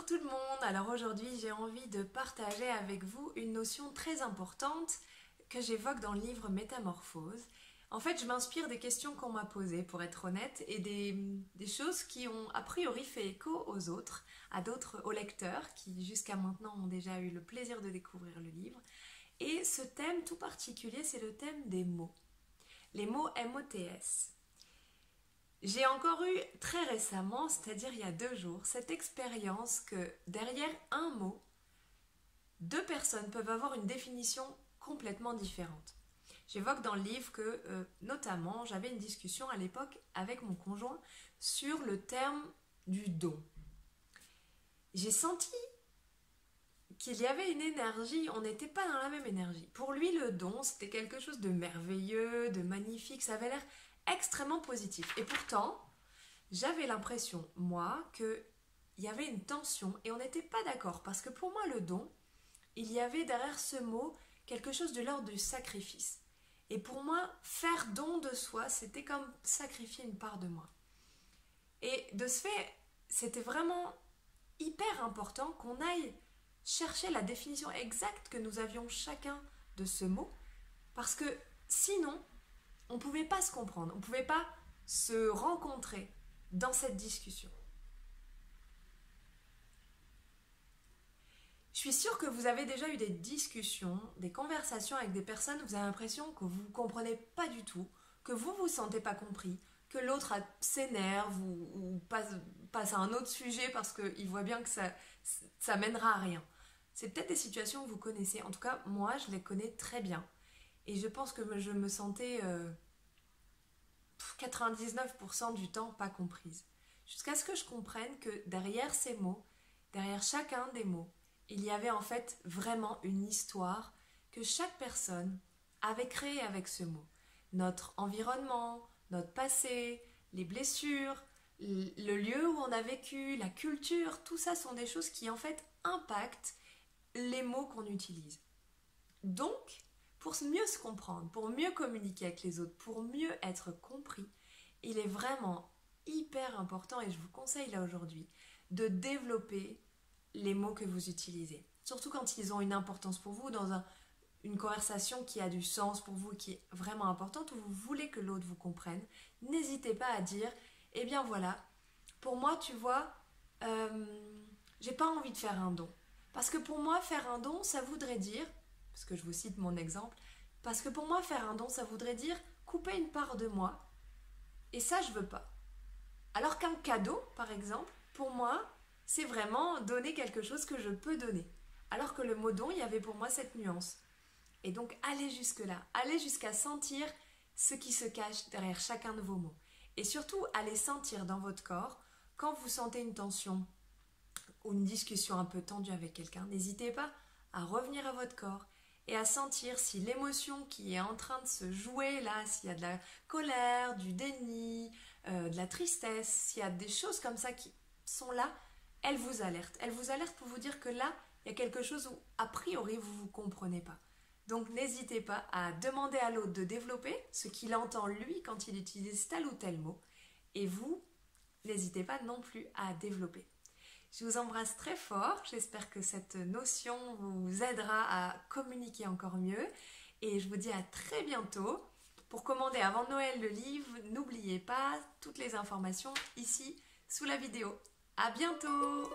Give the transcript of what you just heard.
Bonjour tout le monde, alors aujourd'hui j'ai envie de partager avec vous une notion très importante que j'évoque dans le livre Métamorphose. En fait je m'inspire des questions qu'on m'a posées pour être honnête et des choses qui ont a priori fait écho aux autres, aux lecteurs qui jusqu'à maintenant ont déjà eu le plaisir de découvrir le livre. Et ce thème tout particulier c'est le thème des mots, les mots MOTS. J'ai encore eu très récemment, c'est-à-dire il y a 2 jours, cette expérience que derrière un mot, 2 personnes peuvent avoir une définition complètement différente. J'évoque dans le livre que, notamment, j'avais une discussion à l'époque avec mon conjoint sur le terme du don. J'ai senti qu'il y avait une énergie, on n'était pas dans la même énergie. Pour lui, le don, c'était quelque chose de merveilleux, de magnifique, ça avait l'air extrêmement positif. Et pourtant, j'avais l'impression, moi, qu'il y avait une tension et on n'était pas d'accord. Parce que pour moi, le don, il y avait derrière ce mot quelque chose de l'ordre du sacrifice. Et pour moi, faire don de soi, c'était comme sacrifier une part de moi. Et de ce fait, c'était vraiment hyper important qu'on aille chercher la définition exacte que nous avions chacun de ce mot. Parce que sinon, on ne pouvait pas se comprendre, on ne pouvait pas se rencontrer dans cette discussion. Je suis sûre que vous avez déjà eu des discussions, des conversations avec des personnes où vous avez l'impression que vous ne comprenez pas du tout, que vous ne vous sentez pas compris, que l'autre s'énerve ou passe à un autre sujet parce qu'il voit bien que ça mènera à rien. C'est peut-être des situations que vous connaissez, en tout cas moi je les connais très bien. Et je pense que je me sentais 99% du temps pas comprise. Jusqu'à ce que je comprenne que derrière ces mots, derrière chacun des mots, il y avait en fait vraiment une histoire que chaque personne avait créée avec ce mot. Notre environnement, notre passé, les blessures, le lieu où on a vécu, la culture, tout ça sont des choses qui en fait impactent les mots qu'on utilise. Donc, pour mieux se comprendre, pour mieux communiquer avec les autres, pour mieux être compris, il est vraiment hyper important, et je vous conseille là aujourd'hui, de développer les mots que vous utilisez. Surtout quand ils ont une importance pour vous, dans une conversation qui a du sens pour vous, qui est vraiment importante, où vous voulez que l'autre vous comprenne. N'hésitez pas à dire, eh bien voilà, pour moi, tu vois, j'ai pas envie de faire un don. Parce que pour moi, faire un don, ça voudrait dire, parce que je vous cite mon exemple, parce que pour moi, faire un don, ça voudrait dire couper une part de moi, et ça, je veux pas. Alors qu'un cadeau, par exemple, pour moi, c'est vraiment donner quelque chose que je peux donner. Alors que le mot don, il y avait pour moi cette nuance. Et donc, allez jusque-là, allez jusqu'à sentir ce qui se cache derrière chacun de vos mots. Et surtout, allez sentir dans votre corps, quand vous sentez une tension ou une discussion un peu tendue avec quelqu'un, n'hésitez pas à revenir à votre corps et à sentir si l'émotion qui est en train de se jouer là, s'il y a de la colère, du déni, de la tristesse, s'il y a des choses comme ça qui sont là, elle vous alerte. Elle vous alerte pour vous dire que là, il y a quelque chose où, a priori, vous ne vous comprenez pas. Donc n'hésitez pas à demander à l'autre de développer ce qu'il entend lui quand il utilise tel ou tel mot. Et vous, n'hésitez pas non plus à développer. Je vous embrasse très fort, j'espère que cette notion vous aidera à communiquer encore mieux et je vous dis à très bientôt. Pour commander avant Noël le livre, n'oubliez pas toutes les informations ici sous la vidéo. À bientôt!